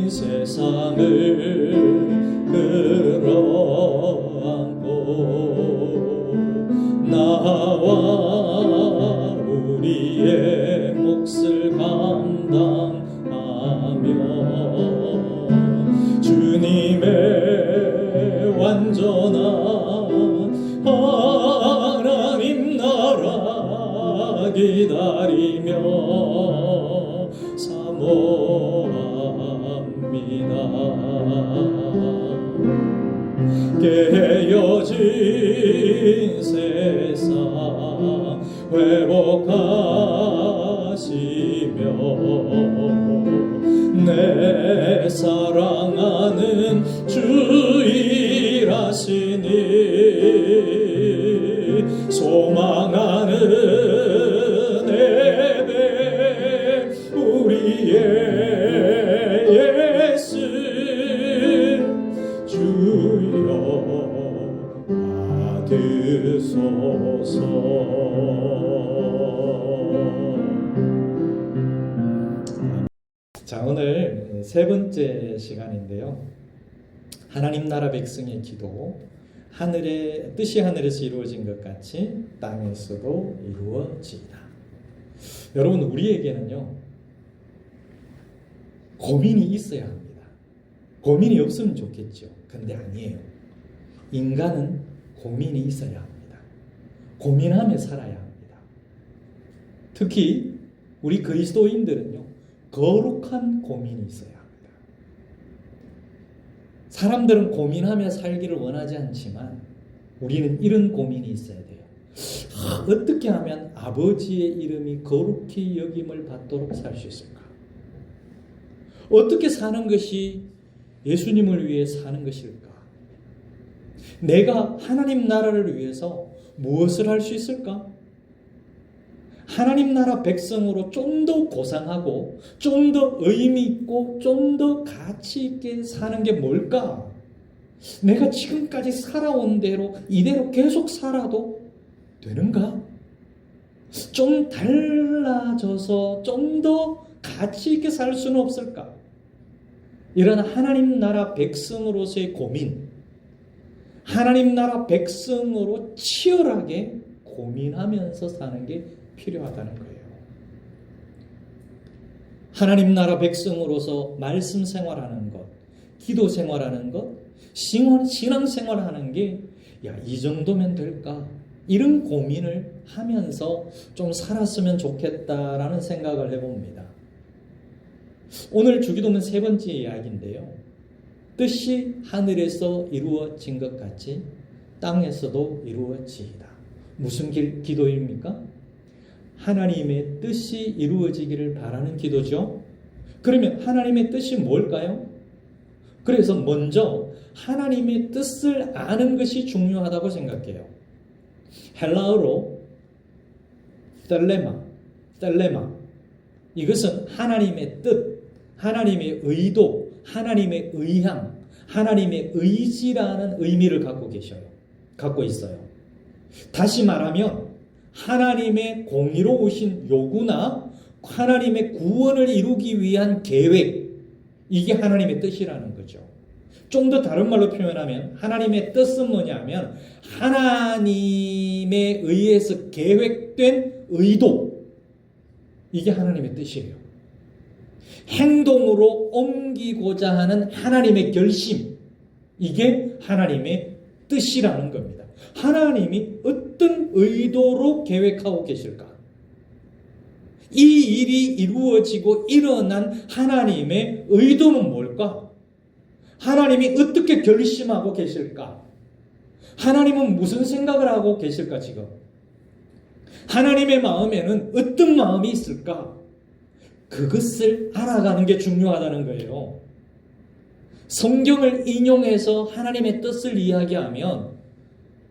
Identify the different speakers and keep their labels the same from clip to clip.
Speaker 1: 세상을 끌어안고 나와 우리의 몫을 감당하며 주님의 완전한 하나님 나라 기다리며 사모합니다. 깨어진 세상 회복하시며 내 사랑하는 주 일하시니 소망하는 예배 우리의 예수 주여 받으소서. 자, 오늘 세 번째 시간인데요. 하나님 나라 백성의 기도, 하늘의 뜻이 하늘에서 이루어진 것 같이 땅에서도 이루어지이다. 여러분, 우리에게는요 고민이 있어야 합니다. 고민이 없으면 좋겠죠. 근데 아니에요. 인간은 고민이 있어야 합니다. 고민하며 살아야 합니다. 특히 우리 그리스도인들은요 거룩한 고민이 있어야 합니다. 사람들은 고민하며 살기를 원하지 않지만 우리는 이런 고민이 있어야 돼요. 어떻게 하면 아버지의 이름이 거룩히 여김을 받도록 살 수 있을까? 어떻게 사는 것이 예수님을 위해 사는 것일까? 내가 하나님 나라를 위해서 무엇을 할 수 있을까? 하나님 나라 백성으로 좀 더 고상하고 좀 더 의미 있고 좀 더 가치 있게 사는 게 뭘까? 내가 지금까지 살아온 대로 이대로 계속 살아도 되는가? 좀 달라져서 좀 더 가치 있게 살 수는 없을까? 이런 하나님 나라 백성으로서의 고민, 하나님 나라 백성으로 치열하게 고민하면서 사는 게 필요하다는 거예요. 하나님 나라 백성으로서 말씀 생활하는 것, 기도 생활하는 것, 신앙 생활하는 게 이 정도면 될까? 이런 고민을 하면서 좀 살았으면 좋겠다라는 생각을 해봅니다. 오늘 주기도문 세 번째 이야기인데요. 뜻이 하늘에서 이루어진 것 같이 땅에서도 이루어지이다. 무슨 기도입니까? 하나님의 뜻이 이루어지기를 바라는 기도죠. 그러면 하나님의 뜻이 뭘까요? 그래서 먼저 하나님의 뜻을 아는 것이 중요하다고 생각해요. 헬라어로 텔레마. 이것은 하나님의 뜻, 하나님의 의도, 하나님의 의향, 하나님의 의지라는 의미를 갖고 있어요. 다시 말하면 하나님의 공의로우신 요구나 하나님의 구원을 이루기 위한 계획, 이게 하나님의 뜻이라는 거죠. 좀 더 다른 말로 표현하면 하나님의 뜻은 뭐냐면 하나님에 의해서 계획된 의도, 이게 하나님의 뜻이에요. 행동으로 옮기고자 하는 하나님의 결심, 이게 하나님의 뜻이라는 겁니다. 하나님이 어떤 의도로 계획하고 계실까? 이 일이 이루어지고 일어난 하나님의 의도는 뭘까? 하나님이 어떻게 결심하고 계실까? 하나님은 무슨 생각을 하고 계실까 지금? 하나님의 마음에는 어떤 마음이 있을까? 그것을 알아가는 게 중요하다는 거예요. 성경을 인용해서 하나님의 뜻을 이야기하면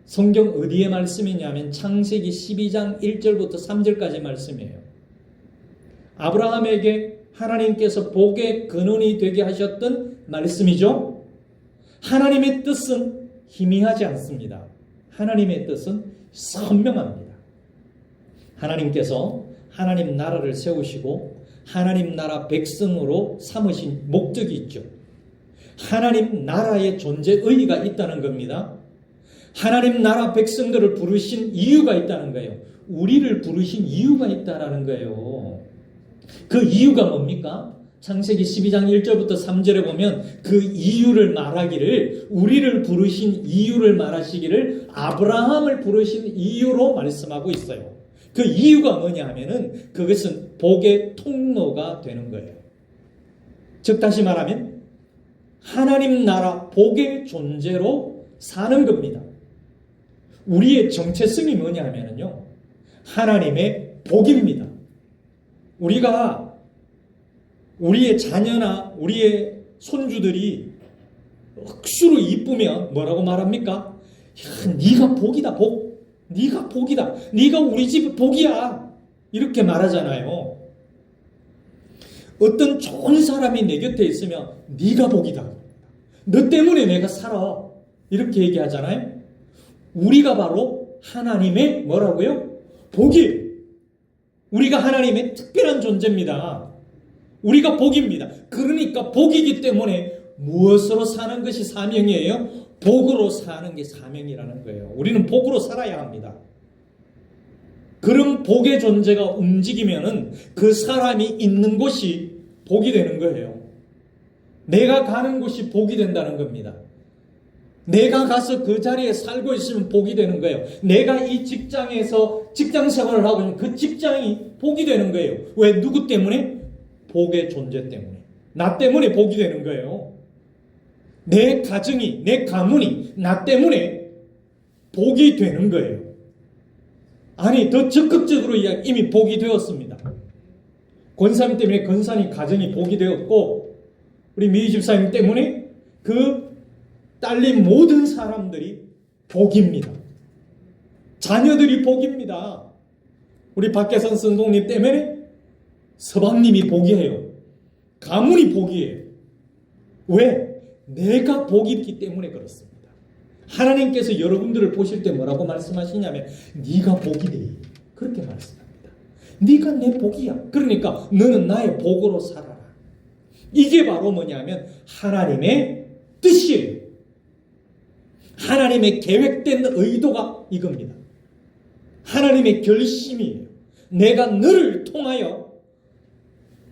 Speaker 1: 성경 어디에 말씀이냐면 창세기 12장 1절부터 3절까지 말씀이에요. 아브라함에게 하나님께서 복의 근원이 되게 하셨던 말씀이죠. 하나님의 뜻은 희미하지 않습니다. 하나님의 뜻은 선명합니다. 하나님께서 하나님 나라를 세우시고 하나님 나라 백성으로 삼으신 목적이 있죠. 하나님 나라의 존재 의의가 있다는 겁니다. 하나님 나라 백성들을 부르신 이유가 있다는 거예요. 우리를 부르신 이유가 있다는 거예요. 그 이유가 뭡니까? 창세기 12장 1절부터 3절에 보면 그 이유를 말하기를, 우리를 부르신 이유를 말하시기를 아브라함을 부르신 이유로 말씀하고 있어요. 그 이유가 뭐냐 하면은 그것은 복의 통로가 되는 거예요. 즉 다시 말하면 하나님 나라 복의 존재로 사는 겁니다. 우리의 정체성이 뭐냐 하면은요, 하나님의 복입니다. 우리가 우리의 자녀나 우리의 손주들이 억수로 이쁘면 뭐라고 말합니까? 야, 네가 복이다, 복. 네가 복이다. 네가 우리 집 복이야. 이렇게 말하잖아요. 어떤 좋은 사람이 내 곁에 있으면 네가 복이다. 너 때문에 내가 살아. 이렇게 얘기하잖아요. 우리가 바로 하나님의 뭐라고요? 복이에요. 우리가 하나님의 특별한 존재입니다. 우리가 복입니다. 그러니까 복이기 때문에 무엇으로 사는 것이 사명이에요? 복으로 사는 게 사명이라는 거예요. 우리는 복으로 살아야 합니다. 그런 복의 존재가 움직이면은 그 사람이 있는 곳이 복이 되는 거예요. 내가 가는 곳이 복이 된다는 겁니다. 내가 가서 그 자리에 살고 있으면 복이 되는 거예요. 내가 이 직장에서 직장 생활을 하고 있는 그 직장이 복이 되는 거예요. 왜? 누구 때문에? 복의 존재 때문에. 나 때문에 복이 되는 거예요. 내 가정이, 내 가문이 나 때문에 복이 되는 거예요. 아니, 더 적극적으로 이미 복이 되었습니다. 권사님 때문에 권사님 가정이 복이 되었고, 우리 미희 집사님 때문에 그 딸린 모든 사람들이 복입니다. 자녀들이 복입니다. 우리 박계선 선동님 때문에 서방님이 복이에요. 가문이 복이에요. 왜? 내가 복이기 때문에 그렇습니다. 하나님께서 여러분들을 보실 때 뭐라고 말씀하시냐면 네가 복이 돼. 그렇게 말씀합니다. 네가 내 복이야. 그러니까 너는 나의 복으로 살아라. 이게 바로 뭐냐면 하나님의 뜻이에요. 하나님의 계획된 의도가 이겁니다. 하나님의 결심이에요. 내가 너를 통하여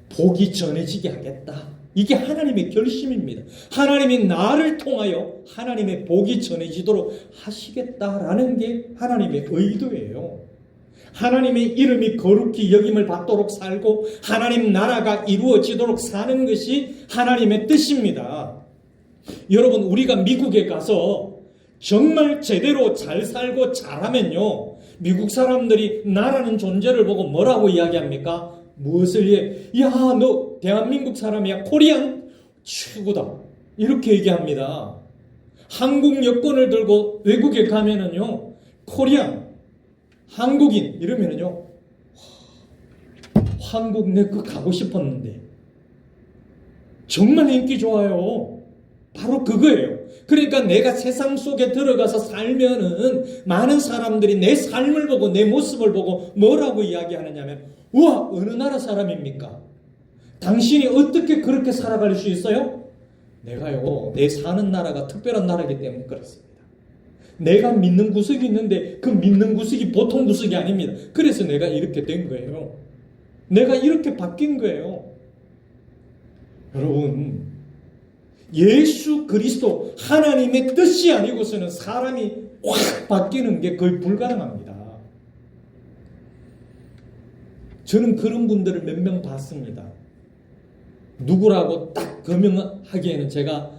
Speaker 1: 복이 전해지게 하겠다. 이게 하나님의 결심입니다. 하나님이 나를 통하여 하나님의 복이 전해지도록 하시겠다라는 게 하나님의 의도예요. 하나님의 이름이 거룩히 여김을 받도록 살고 하나님 나라가 이루어지도록 사는 것이 하나님의 뜻입니다. 여러분, 우리가 미국에 가서 정말 제대로 잘 살고 잘하면요, 미국 사람들이 나라는 존재를 보고 뭐라고 이야기합니까? 무엇을 해? 야, 너 대한민국 사람이야. 코리안? 최고다. 이렇게 얘기합니다. 한국 여권을 들고 외국에 가면은요, 코리안, 한국인 이러면은요, 한국 내 그 가고 싶었는데 정말 인기 좋아요. 바로 그거예요. 그러니까 내가 세상 속에 들어가서 살면은 많은 사람들이 내 삶을 보고 내 모습을 보고 뭐라고 이야기하느냐면, 우와, 어느 나라 사람입니까? 당신이 어떻게 그렇게 살아갈 수 있어요? 내가요, 내 사는 나라가 특별한 나라이기 때문에 그렇습니다. 내가 믿는 구석이 있는데 그 믿는 구석이 보통 구석이 아닙니다. 그래서 내가 이렇게 된 거예요. 내가 이렇게 바뀐 거예요. 여러분, 예수 그리스도 하나님의 뜻이 아니고서는 사람이 확 바뀌는 게 거의 불가능합니다. 저는 그런 분들을 몇 명 봤습니다. 누구라고 딱 거명하기에는 제가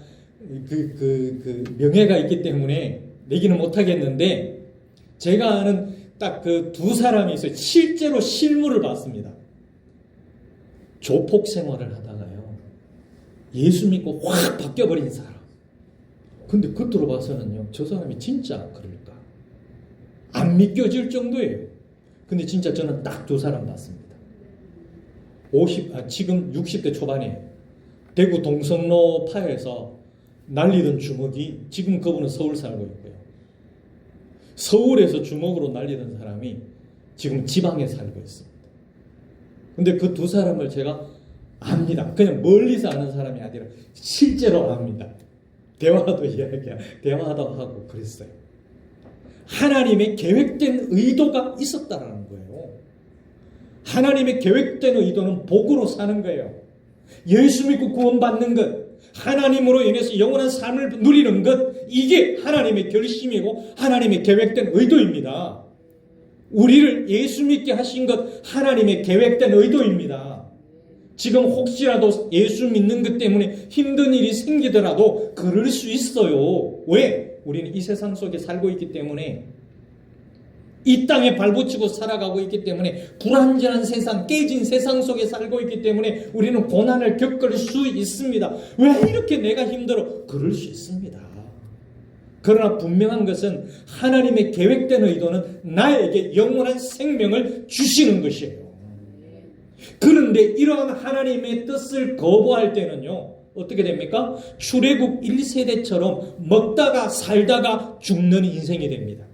Speaker 1: 그 명예가 있기 때문에 내기는 못하겠는데, 제가 아는 딱 그 두 사람이 있어요. 실제로 실물을 봤습니다. 조폭 생활을 하다가요, 예수 믿고 확 바뀌어버린 사람. 근데 겉으로 봐서는요, 저 사람이 진짜 그럴까? 안 믿겨질 정도예요. 근데 진짜 저는 딱 두 사람 봤습니다. 지금 60대 초반이에요. 대구 동성로 파에서 날리던 주먹이, 지금 그분은 서울 살고 있고요. 서울에서 주먹으로 날리던 사람이 지금 지방에 살고 있습니다. 근데 그 두 사람을 제가 압니다. 그냥 멀리서 아는 사람이 아니라 실제로 압니다. 대화도 대화도 하고 그랬어요. 하나님의 계획된 의도가 있었다라는 거예요. 하나님의 계획된 의도는 복으로 사는 거예요. 예수 믿고 구원받는 것, 하나님으로 인해서 영원한 삶을 누리는 것, 이게 하나님의 결심이고 하나님의 계획된 의도입니다. 우리를 예수 믿게 하신 것, 하나님의 계획된 의도입니다. 지금 혹시라도 예수 믿는 것 때문에 힘든 일이 생기더라도 그럴 수 있어요. 왜? 우리는 이 세상 속에 살고 있기 때문에, 이 땅에 발붙이고 살아가고 있기 때문에, 불완전한 세상, 깨진 세상 속에 살고 있기 때문에 우리는 고난을 겪을 수 있습니다. 왜 이렇게 내가 힘들어? 그럴 수 있습니다. 그러나 분명한 것은 하나님의 계획된 의도는 나에게 영원한 생명을 주시는 것이에요. 그런데 이러한 하나님의 뜻을 거부할 때는요, 어떻게 됩니까? 출애굽 1세대처럼 먹다가 살다가 죽는 인생이 됩니다.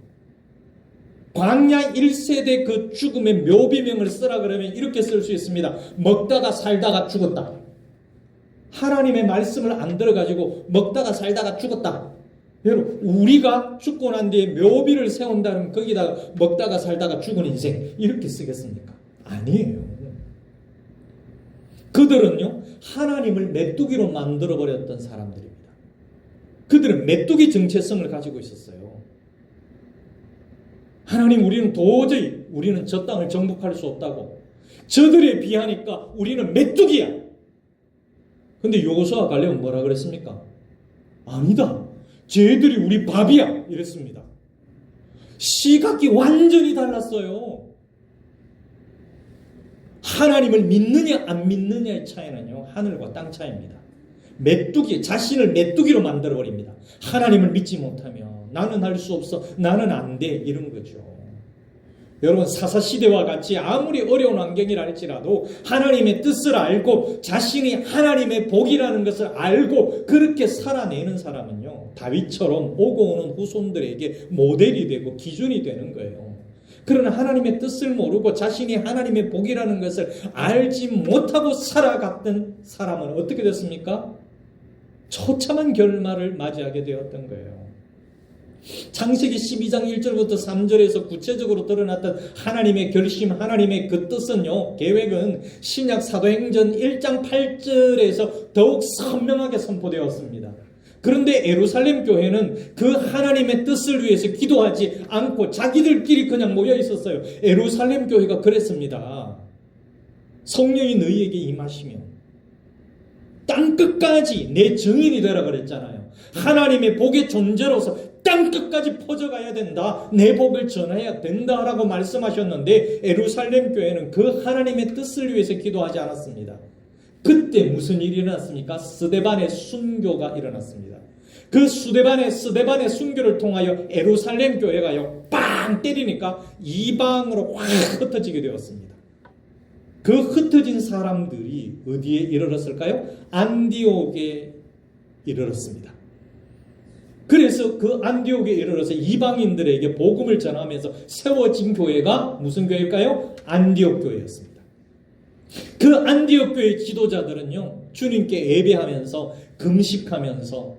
Speaker 1: 광야 1세대 그 죽음의 묘비명을 쓰라 그러면 이렇게 쓸 수 있습니다. 먹다가 살다가 죽었다. 하나님의 말씀을 안 들어가지고 먹다가 살다가 죽었다. 여러분, 우리가 죽고 난 뒤에 묘비를 세운다면 거기다가 먹다가 살다가 죽은 인생 이렇게 쓰겠습니까? 아니에요. 그들은요, 하나님을 메뚜기로 만들어버렸던 사람들입니다. 그들은 메뚜기 정체성을 가지고 있었어요. 하나님, 우리는 도저히 우리는 저 땅을 정복할 수 없다고. 저들에 비하니까 우리는 메뚜기야. 근데 여호수아와 갈렙은 뭐라 그랬습니까? 아니다. 쟤들이 우리 밥이야. 이랬습니다. 시각이 완전히 달랐어요. 하나님을 믿느냐 안 믿느냐의 차이는요, 하늘과 땅 차이입니다. 메뚜기, 자신을 메뚜기로 만들어버립니다. 하나님을 믿지 못하면 나는 할 수 없어, 나는 안 돼, 이런 거죠. 여러분, 사사시대와 같이 아무리 어려운 환경이라 할지라도 하나님의 뜻을 알고 자신이 하나님의 복이라는 것을 알고 그렇게 살아내는 사람은요, 다윗처럼 오고 오는 후손들에게 모델이 되고 기준이 되는 거예요. 그러나 하나님의 뜻을 모르고 자신이 하나님의 복이라는 것을 알지 못하고 살아갔던 사람은 어떻게 됐습니까? 처참한 결말을 맞이하게 되었던 거예요. 창세기 12장 1절부터 3절에서 구체적으로 드러났던 하나님의 결심, 하나님의 그 뜻은요, 계획은 신약 사도행전 1장 8절에서 더욱 선명하게 선포되었습니다. 그런데 예루살렘 교회는 그 하나님의 뜻을 위해서 기도하지 않고 자기들끼리 그냥 모여 있었어요. 예루살렘 교회가 그랬습니다. 성령이 너희에게 임하시면 땅끝까지 내 증인이 되라 그랬잖아요. 하나님의 복의 존재로서 땅끝까지 퍼져가야 된다. 내 복을 전해야 된다라고 말씀하셨는데 예루살렘 교회는 그 하나님의 뜻을 위해서 기도하지 않았습니다. 그때 무슨 일이 일어났습니까? 스데반의 순교가 일어났습니다. 그 스데반의 순교를 통하여 예루살렘 교회가요, 빵 때리니까 이방으로 확 흩어지게 되었습니다. 그 흩어진 사람들이 어디에 이르렀을까요? 안디옥에 이르렀습니다. 그래서 그 안디옥에 이르러서 이방인들에게 복음을 전하면서 세워진 교회가 무슨 교회일까요? 안디옥 교회였습니다. 그 안디옥 교회 지도자들은요, 주님께 예배하면서 금식하면서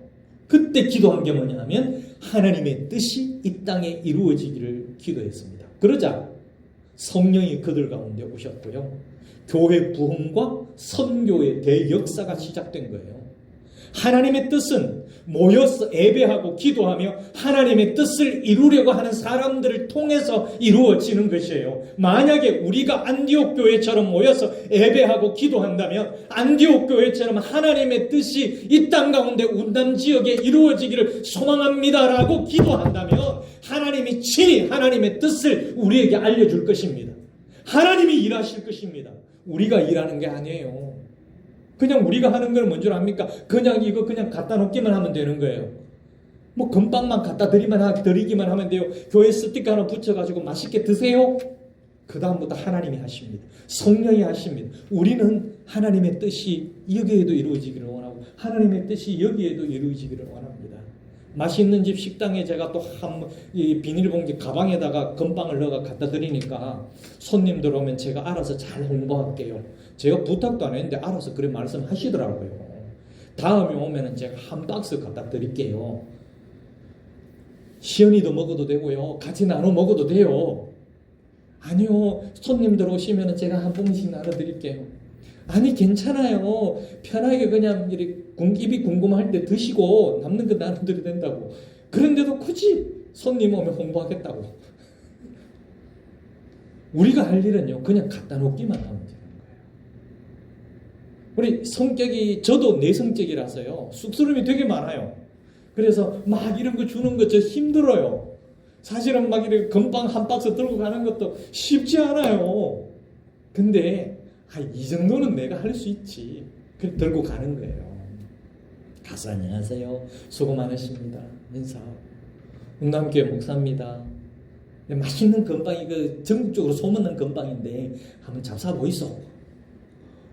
Speaker 1: 그때 기도한 게 뭐냐면 하나님의 뜻이 이 땅에 이루어지기를 기도했습니다. 그러자 성령이 그들 가운데 오셨고요, 교회 부흥과 선교의 대역사가 시작된 거예요. 하나님의 뜻은 모여서 예배하고 기도하며 하나님의 뜻을 이루려고 하는 사람들을 통해서 이루어지는 것이에요. 만약에 우리가 안디옥 교회처럼 모여서 예배하고 기도한다면, 안디옥 교회처럼 하나님의 뜻이 이 땅 가운데 운담 지역에 이루어지기를 소망합니다라고 기도한다면 하나님이 친히 하나님의 뜻을 우리에게 알려줄 것입니다. 하나님이 일하실 것입니다. 우리가 일하는 게 아니에요. 그냥 우리가 하는 건 뭔 줄 압니까? 그냥 이거 그냥 갖다 놓기만 하면 되는 거예요. 뭐 금방만 갖다 드리기만 하면 돼요. 교회 스티커 하나 붙여가지고 맛있게 드세요. 그 다음부터 하나님이 하십니다. 성령이 하십니다. 우리는 하나님의 뜻이 여기에도 이루어지기를 원하고 하나님의 뜻이 여기에도 이루어지기를 원합니다. 맛있는 집 식당에 제가 또 이 비닐봉지 가방에다가 건빵을 넣어 갖다 드리니까 손님들 오면 제가 알아서 잘 홍보할게요. 제가 부탁도 안 했는데 알아서 그래 말씀하시더라고요. 다음에 오면은 제가 한 박스 갖다 드릴게요. 시연이도 먹어도 되고요. 같이 나눠 먹어도 돼요. 아니요. 손님들 오시면은 제가 한 봉씩 나눠 드릴게요. 아니 괜찮아요. 편하게 그냥 입이 궁금할 때 드시고 남는 거 나눠드려도 된다고. 그런데도 굳이 손님 오면 홍보하겠다고. 우리가 할 일은요 그냥 갖다 놓기만 하면 되는 거예요. 우리 성격이 저도 내성적이라서요 쑥스러움이 되게 많아요. 그래서 막 이런 거 주는 거 저 힘들어요. 사실은 막 이렇게 건빵 한 박스 들고 가는 것도 쉽지 않아요. 근데 이 정도는 내가 할 수 있지. 그래 들고 가는 거예요. 가서 안녕하세요. 수고 많으십니다. 인사. 운남교회 목사입니다. 맛있는 건빵이 전국적으로 소문난 건빵인데 한번 잡사 보이소.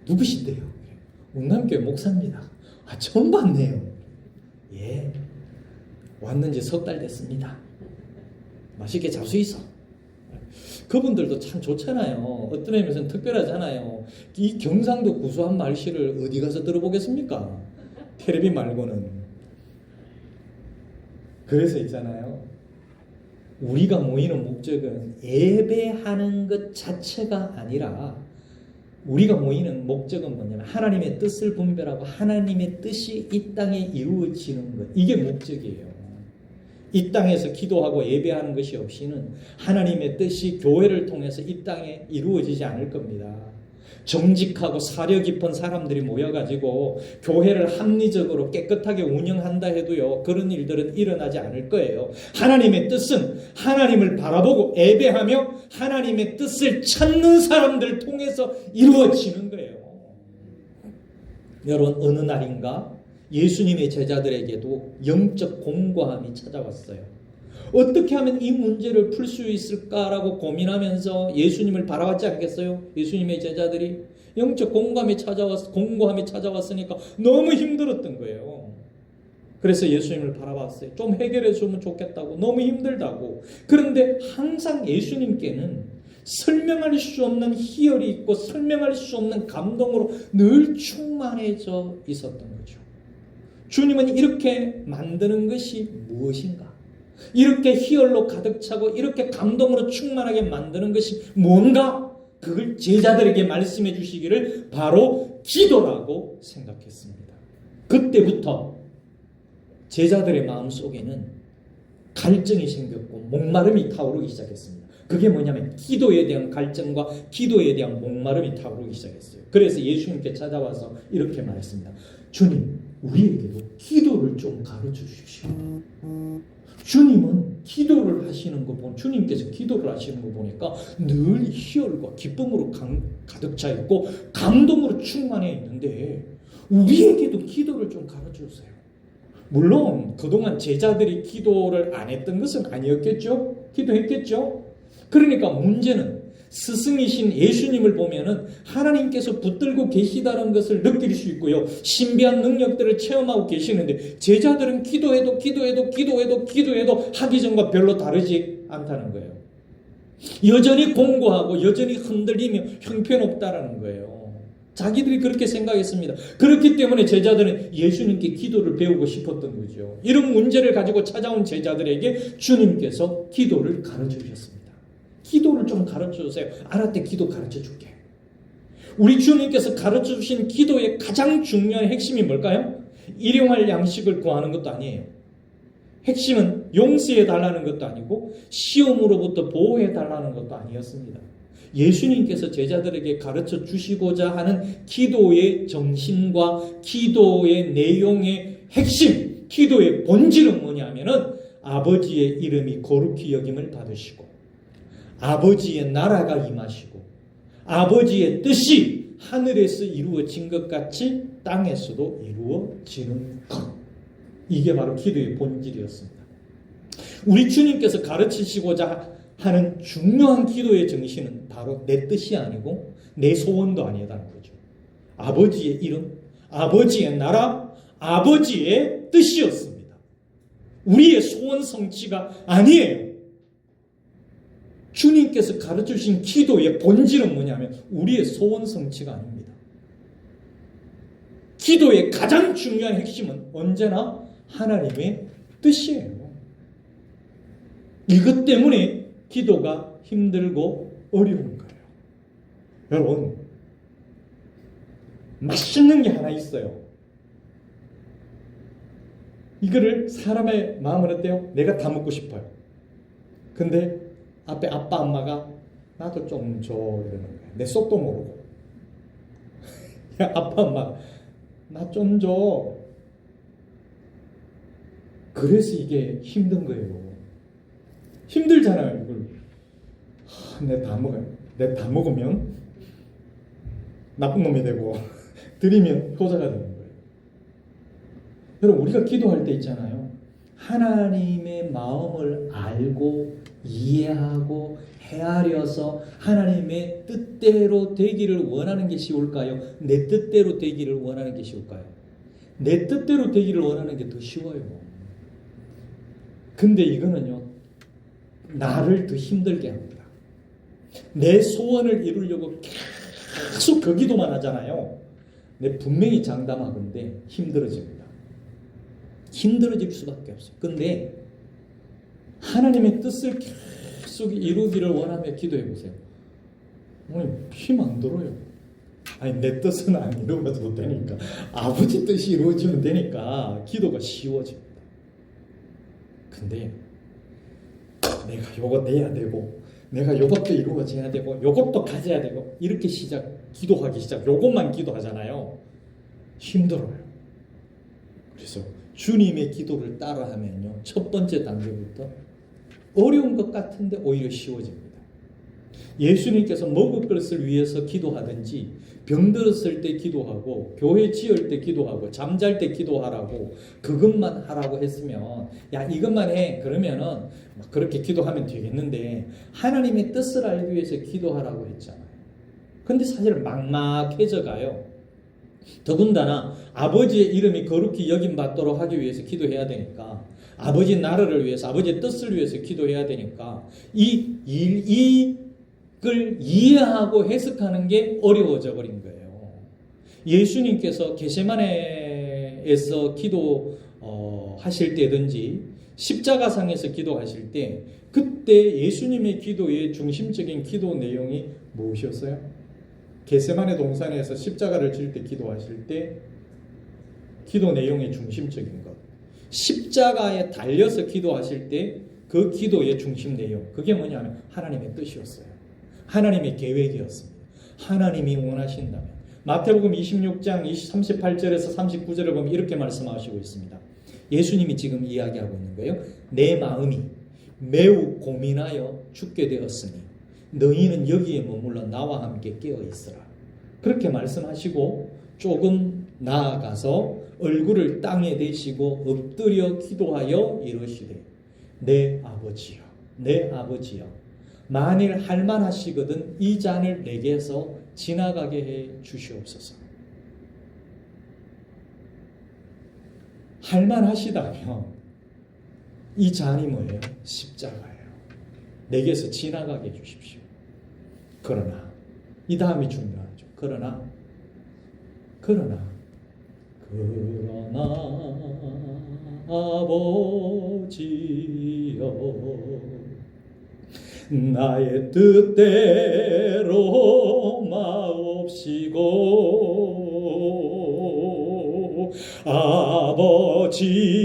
Speaker 1: 누구신데요? 운남교회 목사입니다. 처음 봤네요. 예. 왔는지 석 달 됐습니다. 맛있게 잡수 있어. 그분들도 참 좋잖아요. 어떤 의미에서는 특별하잖아요. 이 경상도 구수한 말씨를 어디 가서 들어보겠습니까? 텔레비 말고는. 그래서 있잖아요. 우리가 모이는 목적은 예배하는 것 자체가 아니라 우리가 모이는 목적은 뭐냐면 하나님의 뜻을 분별하고 하나님의 뜻이 이 땅에 이루어지는 것. 이게 목적이에요. 이 땅에서 기도하고 예배하는 것이 없이는 하나님의 뜻이 교회를 통해서 이 땅에 이루어지지 않을 겁니다. 정직하고 사려 깊은 사람들이 모여가지고 교회를 합리적으로 깨끗하게 운영한다 해도요 그런 일들은 일어나지 않을 거예요. 하나님의 뜻은 하나님을 바라보고 예배하며 하나님의 뜻을 찾는 사람들 통해서 이루어지는 거예요. 여러분 어느 날인가 예수님의 제자들에게도 영적 공고함이 찾아왔어요. 어떻게 하면 이 문제를 풀 수 있을까라고 고민하면서 예수님을 바라봤지 않겠어요? 예수님의 제자들이 영적 공고함이 찾아왔으니까 너무 힘들었던 거예요. 그래서 예수님을 바라봤어요. 좀 해결해 주면 좋겠다고. 너무 힘들다고. 그런데 항상 예수님께는 설명할 수 없는 희열이 있고 설명할 수 없는 감동으로 늘 충만해져 있었던 거죠. 주님은 이렇게 만드는 것이 무엇인가? 이렇게 희열로 가득 차고 이렇게 감동으로 충만하게 만드는 것이 뭔가? 그걸 제자들에게 말씀해 주시기를 바로 기도라고 생각했습니다. 그때부터 제자들의 마음속에는 갈증이 생겼고 목마름이 타오르기 시작했습니다. 그게 뭐냐면 기도에 대한 갈증과 기도에 대한 목마름이 타오르기 시작했어요. 그래서 예수님께 찾아와서 이렇게 말했습니다. 주님, 우리에게도 기도를 좀 가르쳐 주십시오. 주님은 기도를 하시는 거 보면 주님께서 기도를 하시는 거 보니까 늘 희열과 기쁨으로 가득 차 있고 감동으로 충만해 있는데 우리에게도 기도를 좀 가르쳐 주세요. 물론 그동안 제자들이 기도를 안 했던 것은 아니었겠죠? 기도했겠죠? 그러니까 문제는 스승이신 예수님을 보면은 하나님께서 붙들고 계시다는 것을 느낄 수 있고요. 신비한 능력들을 체험하고 계시는데 제자들은 기도해도 하기 전과 별로 다르지 않다는 거예요. 여전히 공고하고 여전히 흔들리며 형편없다라는 거예요. 자기들이 그렇게 생각했습니다. 그렇기 때문에 제자들은 예수님께 기도를 배우고 싶었던 거죠. 이런 문제를 가지고 찾아온 제자들에게 주님께서 기도를 가르쳐 주셨습니다. 기도를 좀 가르쳐 주세요. 알았대, 기도 가르쳐 줄게. 우리 주님께서 가르쳐 주신 기도의 가장 중요한 핵심이 뭘까요? 일용할 양식을 구하는 것도 아니에요. 핵심은 용서해 달라는 것도 아니고 시험으로부터 보호해 달라는 것도 아니었습니다. 예수님께서 제자들에게 가르쳐 주시고자 하는 기도의 정신과 기도의 내용의 핵심, 기도의 본질은 뭐냐면은 아버지의 이름이 거룩히 여김을 받으시고 아버지의 나라가 임하시고 아버지의 뜻이 하늘에서 이루어진 것 같이 땅에서도 이루어지는 것. 이게 바로 기도의 본질이었습니다. 우리 주님께서 가르치시고자 하는 중요한 기도의 정신은 바로 내 뜻이 아니고 내 소원도 아니라는 거죠. 아버지의 이름, 아버지의 나라, 아버지의 뜻이었습니다. 우리의 소원 성취가 아니에요. 주님께서 가르쳐주신 기도의 본질은 뭐냐면 우리의 소원 성취가 아닙니다. 기도의 가장 중요한 핵심은 언제나 하나님의 뜻이에요. 이것 때문에 기도가 힘들고 어려운 거예요. 여러분, 맛있는 게 하나 있어요. 이거를 사람의 마음은 어때요? 내가 다 먹고 싶어요. 근데 앞에 아빠 엄마가 나도 좀 줘 이러는 거예요. 내 속도 모르고. 야, 아빠 엄마 나 좀 줘. 그래서 이게 힘든 거예요. 힘들잖아요. 이걸 내 다 먹어요. 내 다 먹으면 나쁜 놈이 되고 드리면 효자가 되는 거예요. 여러분, 우리가 기도할 때 있잖아요. 하나님의 마음을 알고 이해하고 헤아려서 하나님의 뜻대로 되기를 원하는 게 쉬울까요? 내 뜻대로 되기를 원하는 게 쉬울까요? 내 뜻대로 되기를 원하는 게 더 쉬워요. 근데 이거는요, 나를 더 힘들게 합니다. 내 소원을 이루려고 계속 그 기도만 하잖아요. 내 분명히 장담하건대 힘들어집니다. 힘들어질 수밖에 없어요. 근데 하나님의 뜻을 계속 이루기를 원하며 기도해 보세요. 힘 안 들어요. 아니, 내 뜻은 안 이루어져도 되니까, 아버지 뜻이 이루어지면 되니까 기도가 쉬워집니다. 근데 내가 요거 내야 되고, 내가 요것도 이루어져야 되고, 요것도 가져야 되고, 이렇게 기도하기 시작, 요것만 기도하잖아요. 힘들어요. 그래서 주님의 기도를 따라하면요, 첫 번째 단계부터 어려운 것 같은데 오히려 쉬워집니다. 예수님께서 먹을 것을 위해서 기도하든지, 병들었을 때 기도하고, 교회 지을 때 기도하고, 잠잘 때 기도하라고, 그것만 하라고 했으면, 야, 이것만 해. 그러면은 그렇게 기도하면 되겠는데, 하나님의 뜻을 알기 위해서 기도하라고 했잖아요. 근데 사실 막막해져 가요. 더군다나 아버지의 이름이 거룩히 여김받도록 하기 위해서 기도해야 되니까, 아버지 나라를 위해서, 아버지의 뜻을 위해서 기도해야 되니까, 이걸 이해하고 해석하는 게 어려워져 버린 거예요. 예수님께서 겟세마네에서 기도하실 때든지 십자가상에서 기도하실 때, 그때 예수님의 기도의 중심적인 기도 내용이 무엇이었어요? 겟세마네 동산에서 십자가를 질 때 기도하실 때 기도 내용의 중심적인 것, 십자가에 달려서 기도하실 때 그 기도의 중심 내용, 그게 뭐냐면 하나님의 뜻이었어요. 하나님의 계획이었습니다. 하나님이 원하신다면. 마태복음 26장 38절에서 39절을 보면 이렇게 말씀하시고 있습니다. 예수님이 지금 이야기하고 있는 거예요. 내 마음이 매우 고민하여 죽게 되었으니 너희는 여기에 머물러 나와 함께 깨어 있으라. 그렇게 말씀하시고 조금 나아가서 얼굴을 땅에 대시고 엎드려 기도하여 이르시되, 내 아버지여, 내 아버지여, 만일 할만하시거든 이 잔을 내게서 지나가게 해 주시옵소서. 할만하시다면 이 잔이 뭐예요? 십자가예요. 내게서 지나가게 해 주십시오. 그러나 이 다음이 중요하죠. 그러나 아버지여, 나의 뜻대로 마옵시고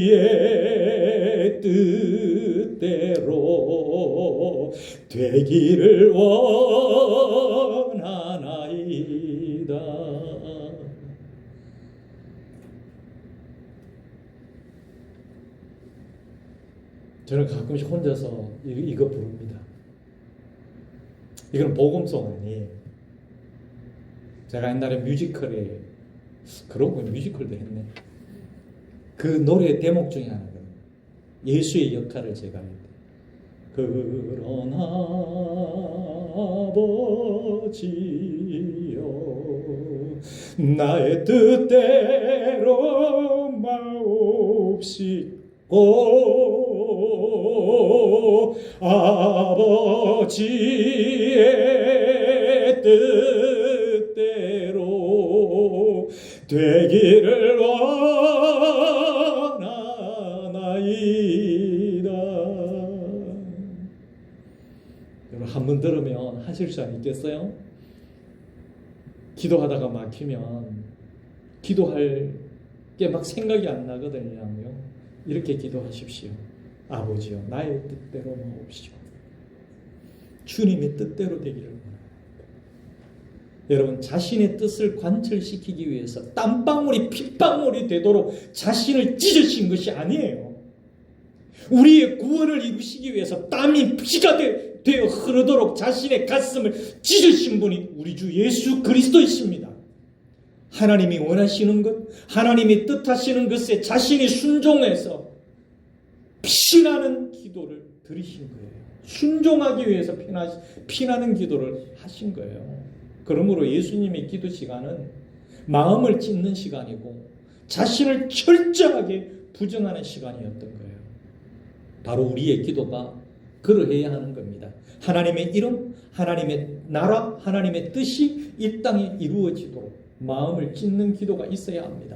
Speaker 1: 아버지의 뜻대로 되기를 원하나이다. 저는 가끔씩 혼자서 이거 부릅니다. 이건 복음송 아니에요. 제가 옛날에 뮤지컬에, 그러고 보니 뮤지컬도 했네. 그 노래 대목 중에 하나거든요. 예수의 역할을 제가 할 때. 그러나 아버지여, 나의 뜻대로 마옵시고 아버지의 뜻대로 되기를 원하나이다. 여러분, 한번 들으면 하실 수 있겠어요? 기도하다가 막히면 기도할 게 막 생각이 안 나거든요. 이렇게 기도하십시오. 아버지여, 나의 뜻대로 마옵시오. 주님의 뜻대로 되기를 원합니다. 여러분, 자신의 뜻을 관철시키기 위해서 땀방울이 핏방울이 되도록 자신을 찢으신 것이 아니에요. 우리의 구원을 이루시기 위해서 땀이 피가 되어 흐르도록 자신의 가슴을 찢으신 분이 우리 주 예수 그리스도이십니다. 하나님이 원하시는 것, 하나님이 뜻하시는 것에 자신이 순종해서 피나는 기도를 드리신 거예요. 순종하기 위해서 피나는 기도를 하신 거예요. 그러므로 예수님의 기도 시간은 마음을 찢는 시간이고 자신을 철저하게 부정하는 시간이었던 거예요. 바로 우리의 기도가 그러해야 하는 겁니다. 하나님의 이름, 하나님의 나라, 하나님의 뜻이 이 땅에 이루어지도록 마음을 찢는 기도가 있어야 합니다.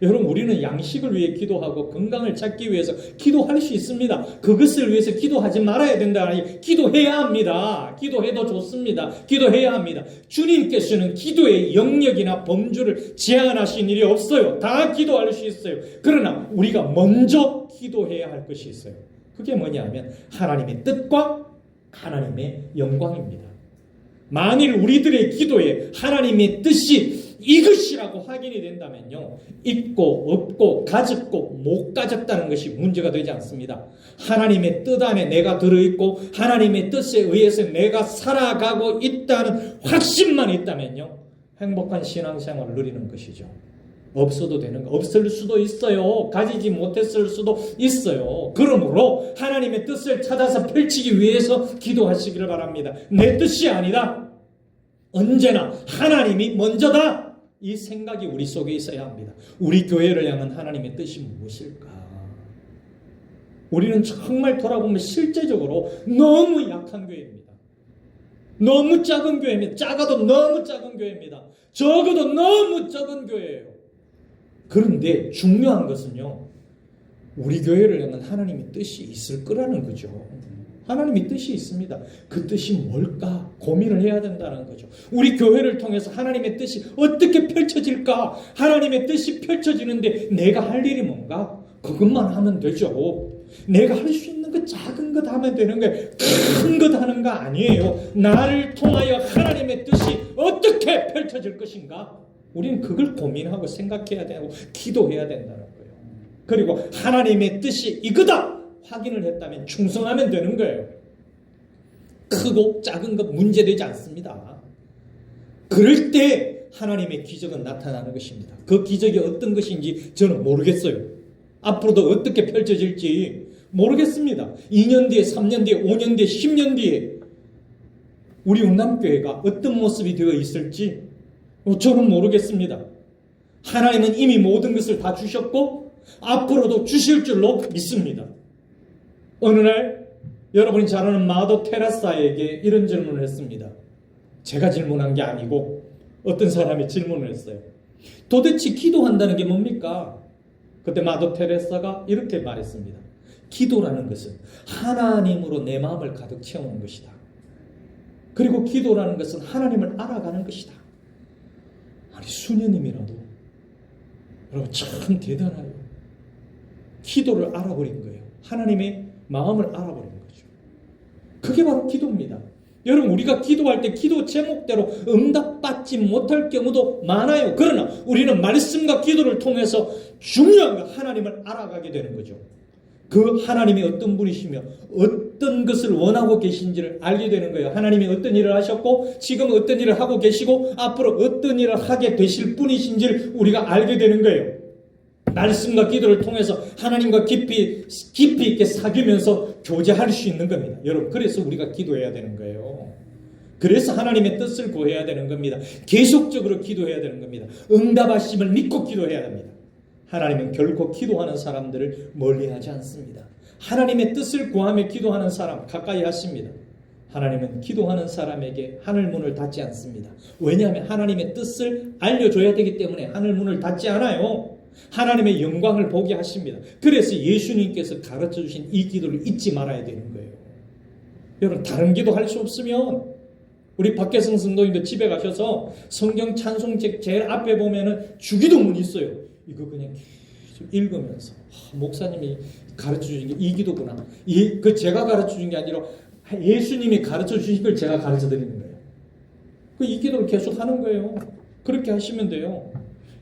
Speaker 1: 여러분, 우리는 양식을 위해 기도하고 건강을 찾기 위해서 기도할 수 있습니다. 그것을 위해서 기도하지 말아야 된다. 아니, 기도해야 합니다. 기도해도 좋습니다. 기도해야 합니다. 주님께서는 기도의 영역이나 범주를 제한하신 일이 없어요. 다 기도할 수 있어요. 그러나 우리가 먼저 기도해야 할 것이 있어요. 그게 뭐냐면 하나님의 뜻과 하나님의 영광입니다. 만일 우리들의 기도에 하나님의 뜻이 이것이라고 확인이 된다면요, 있고 없고 가졌고 못 가졌다는 것이 문제가 되지 않습니다. 하나님의 뜻 안에 내가 들어있고 하나님의 뜻에 의해서 내가 살아가고 있다는 확신만 있다면요, 행복한 신앙생활을 누리는 것이죠. 없어도 되는 거, 없을 수도 있어요. 가지지 못했을 수도 있어요. 그러므로 하나님의 뜻을 찾아서 펼치기 위해서 기도하시기를 바랍니다. 내 뜻이 아니다, 언제나 하나님이 먼저다, 이 생각이 우리 속에 있어야 합니다. 우리 교회를 향한 하나님의 뜻이 무엇일까? 우리는 정말 돌아보면 실제적으로 너무 약한 교회입니다. 너무 작은 교회입니다. 작아도 너무 작은 교회입니다. 적어도 너무 적은 교회예요. 그런데 중요한 것은요, 우리 교회를 향한 하나님의 뜻이 있을 거라는 거죠. 하나님의 뜻이 있습니다. 그 뜻이 뭘까 고민을 해야 된다는 거죠. 우리 교회를 통해서 하나님의 뜻이 어떻게 펼쳐질까? 하나님의 뜻이 펼쳐지는데 내가 할 일이 뭔가? 그것만 하면 되죠. 내가 할 수 있는 것, 작은 것 하면 되는 거예요. 큰 것 하는 거 아니에요. 나를 통하여 하나님의 뜻이 어떻게 펼쳐질 것인가? 우리는 그걸 고민하고 생각해야 되고 기도해야 된다는 거예요. 그리고 하나님의 뜻이 이거다 확인을 했다면 충성하면 되는 거예요. 크고 작은 것 문제되지 않습니다. 그럴 때 하나님의 기적은 나타나는 것입니다. 그 기적이 어떤 것인지 저는 모르겠어요. 앞으로도 어떻게 펼쳐질지 모르겠습니다. 2년 뒤에, 3년 뒤에, 5년 뒤에, 10년 뒤에 우리 운남교회가 어떤 모습이 되어 있을지 저는 모르겠습니다. 하나님은 이미 모든 것을 다 주셨고 앞으로도 주실 줄로 믿습니다. 어느 날 여러분이 잘 아는 마더 테레사에게 이런 질문을 했습니다. 제가 질문한 게 아니고 어떤 사람이 질문을 했어요. 도대체 기도한다는 게 뭡니까? 그때 마더 테레사가 이렇게 말했습니다. 기도라는 것은 하나님으로 내 마음을 가득 채우는 것이다. 그리고 기도라는 것은 하나님을 알아가는 것이다. 아니, 수녀님이라도 여러분 참 대단해요. 기도를 알아버린 거예요. 하나님의 마음을 알아버린 거죠. 그게 바로 기도입니다. 여러분, 우리가 기도할 때 기도 제목대로 응답받지 못할 경우도 많아요. 그러나 우리는 말씀과 기도를 통해서 중요한 거 하나님을 알아가게 되는 거죠. 그 하나님이 어떤 분이시며 어떤 것을 원하고 계신지를 알게 되는 거예요. 하나님이 어떤 일을 하셨고 지금 어떤 일을 하고 계시고 앞으로 어떤 일을 하게 되실 분이신지를 우리가 알게 되는 거예요. 말씀과 기도를 통해서 하나님과 깊이 있게 사귀면서 교제할 수 있는 겁니다. 여러분, 그래서 우리가 기도해야 되는 거예요. 그래서 하나님의 뜻을 구해야 되는 겁니다. 계속적으로 기도해야 되는 겁니다. 응답하심을 믿고 기도해야 됩니다. 하나님은 결코 기도하는 사람들을 멀리하지 않습니다. 하나님의 뜻을 구하며 기도하는 사람 가까이 하십니다. 하나님은 기도하는 사람에게 하늘 문을 닫지 않습니다. 왜냐하면 하나님의 뜻을 알려줘야 되기 때문에 하늘 문을 닫지 않아요. 하나님의 영광을 보게 하십니다. 그래서 예수님께서 가르쳐 주신 이 기도를 잊지 말아야 되는 거예요. 여러분, 다른 기도 할 수 없으면 우리 박계성 성도님도 집에 가셔서 성경 찬송책 제일 앞에 보면은 주기도문이 있어요. 이거 그냥 계속 읽으면서 목사님이 가르쳐 주신 게 이 기도구나. 그 제가 가르쳐 주신 게 아니라 예수님이 가르쳐 주신 걸 제가 가르쳐 드리는 거예요. 이 기도를 계속 하는 거예요. 그렇게 하시면 돼요.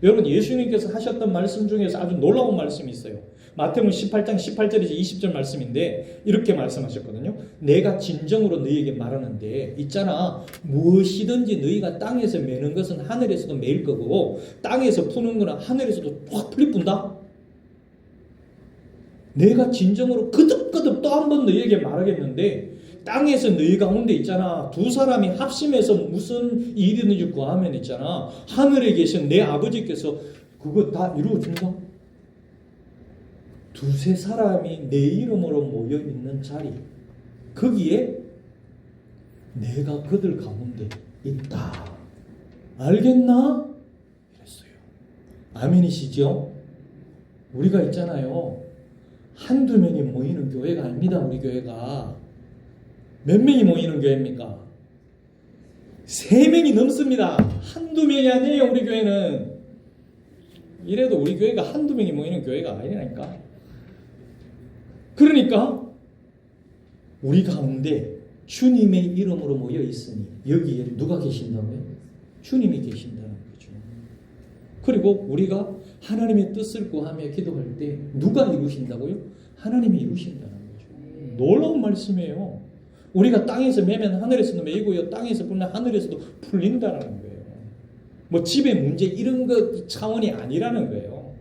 Speaker 1: 여러분, 예수님께서 하셨던 말씀 중에서 아주 놀라운 말씀이 있어요. 마태복음 18장 18절에서 20절 말씀인데 이렇게 말씀하셨거든요. 내가 진정으로 너희에게 말하는데 있잖아, 무엇이든지 너희가 땅에서 매는 것은 하늘에서도 매일 거고 땅에서 푸는 거는 하늘에서도 확 풀리뿐다. 내가 진정으로 거듭거듭 또 한 번 너희에게 말하겠는데 땅에서 너희 가운데 있잖아, 두 사람이 합심해서 무슨 일이든지 구하면 있잖아, 하늘에 계신 내 아버지께서 그거 다 이루어준다. 두세 사람이 내 이름으로 모여 있는 자리, 거기에 내가 그들 가운데 있다. 알겠나? 이랬어요. 아멘이시죠? 우리가 있잖아요, 한두 명이 모이는 교회가 아닙니다. 우리 교회가 몇 명이 모이는 교회입니까? 3명이 넘습니다. 한두 명이 아니에요. 우리 교회는. 이래도 우리 교회가 한두 명이 모이는 교회가 아니라니까. 그러니까 우리 가운데 주님의 이름으로 모여 있으니 여기에 누가 계신다고요? 주님이 계신다는 거죠. 그리고 우리가 하나님의 뜻을 구하며 기도할 때 누가 이루신다고요? 하나님이 이루신다는 거죠. 놀라운 말씀이에요. 우리가 땅에서 매면 하늘에서도 매이고요, 땅에서 풀면 하늘에서도 풀린다는 거예요. 뭐 집의 문제 이런 것 차원이 아니라는 거예요.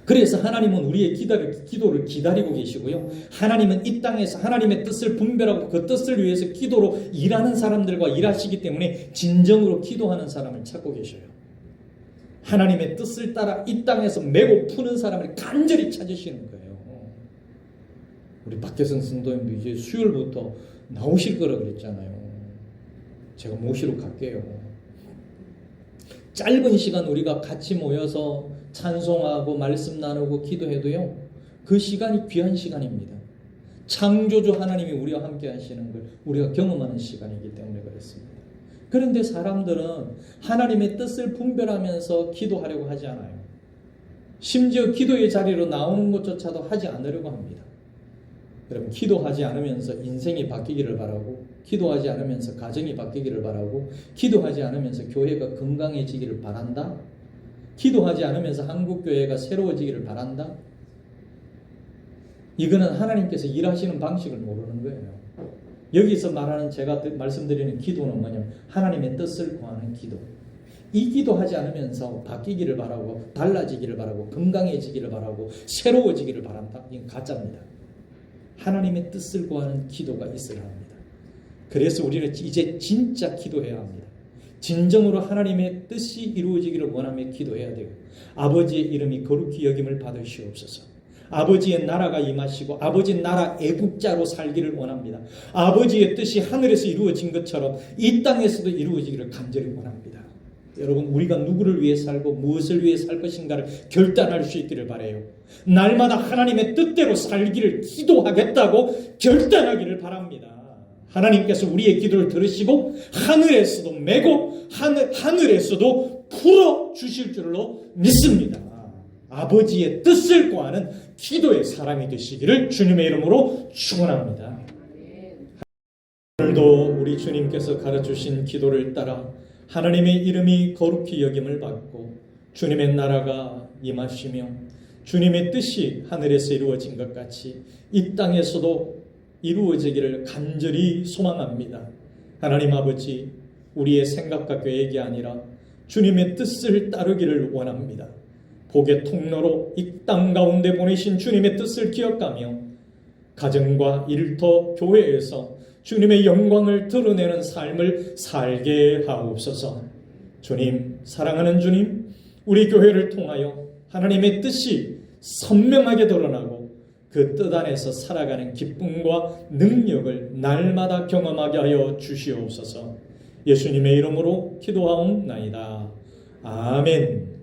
Speaker 1: 그래서 하나님은 우리의 기도를 기다리고 계시고요, 하나님은 이 땅에서 하나님의 뜻을 분별하고 그 뜻을 위해서 기도로 일하는 사람들과 일하시기 때문에 진정으로 기도하는 사람을 찾고 계셔요. 하나님의 뜻을 따라 이 땅에서 매고 푸는 사람을 간절히 찾으시는 거예요. 우리 박혜선 성도님도 이제 수요일부터 나오실 거라 그랬잖아요. 제가 모시러 갈게요. 짧은 시간 우리가 같이 모여서 찬송하고 말씀 나누고 기도해도요, 그 시간이 귀한 시간입니다. 창조주 하나님이 우리와 함께 하시는 걸 우리가 경험하는 시간이기 때문에 그렇습니다. 그런데 사람들은 하나님의 뜻을 분별하면서 기도하려고 하지 않아요. 심지어 기도의 자리로 나오는 것조차도 하지 않으려고 합니다. 여러분, 기도하지 않으면서 인생이 바뀌기를 바라고, 기도하지 않으면서 가정이 바뀌기를 바라고, 기도하지 않으면서 교회가 건강해지기를 바란다? 기도하지 않으면서 한국교회가 새로워지기를 바란다? 이거는 하나님께서 일하시는 방식을 모르는 거예요. 여기서 말하는, 제가 말씀드리는 기도는 뭐냐면 하나님의 뜻을 구하는 기도. 이 기도하지 않으면서 바뀌기를 바라고, 달라지기를 바라고, 건강해지기를 바라고, 새로워지기를 바란다? 이건 가짜입니다. 하나님의 뜻을 구하는 기도가 있어야 합니다. 그래서 우리는 이제 진짜 기도해야 합니다. 진정으로 하나님의 뜻이 이루어지기를 원하며 기도해야 돼요. 아버지의 이름이 거룩히 여김을 받으시옵소서. 아버지의 나라가 임하시고 아버지의 나라 애국자로 살기를 원합니다. 아버지의 뜻이 하늘에서 이루어진 것처럼 이 땅에서도 이루어지기를 간절히 원합니다. 여러분, 우리가 누구를 위해 살고 무엇을 위해 살 것인가를 결단할 수 있기를 바라요. 날마다 하나님의 뜻대로 살기를 기도하겠다고 결단하기를 바랍니다. 하나님께서 우리의 기도를 들으시고 하늘에서도 메고 하늘에서도 풀어주실 줄로 믿습니다. 아버지의 뜻을 구하는 기도의 사람이 되시기를 주님의 이름으로 축원합니다. 오늘도 우리 주님께서 가르쳐주신 기도를 따라 하나님의 이름이 거룩히 여김을 받고 주님의 나라가 임하시며 주님의 뜻이 하늘에서 이루어진 것 같이 이 땅에서도 이루어지기를 간절히 소망합니다. 하나님 아버지, 우리의 생각과 계획이 아니라 주님의 뜻을 따르기를 원합니다. 복의 통로로 이 땅 가운데 보내신 주님의 뜻을 기억하며 가정과 일터, 교회에서 주님의 영광을 드러내는 삶을 살게 하옵소서. 주님, 사랑하는 주님, 우리 교회를 통하여 하나님의 뜻이 선명하게 드러나고 그 뜻 안에서 살아가는 기쁨과 능력을 날마다 경험하게 하여 주시옵소서. 예수님의 이름으로 기도하옵나이다. 아멘.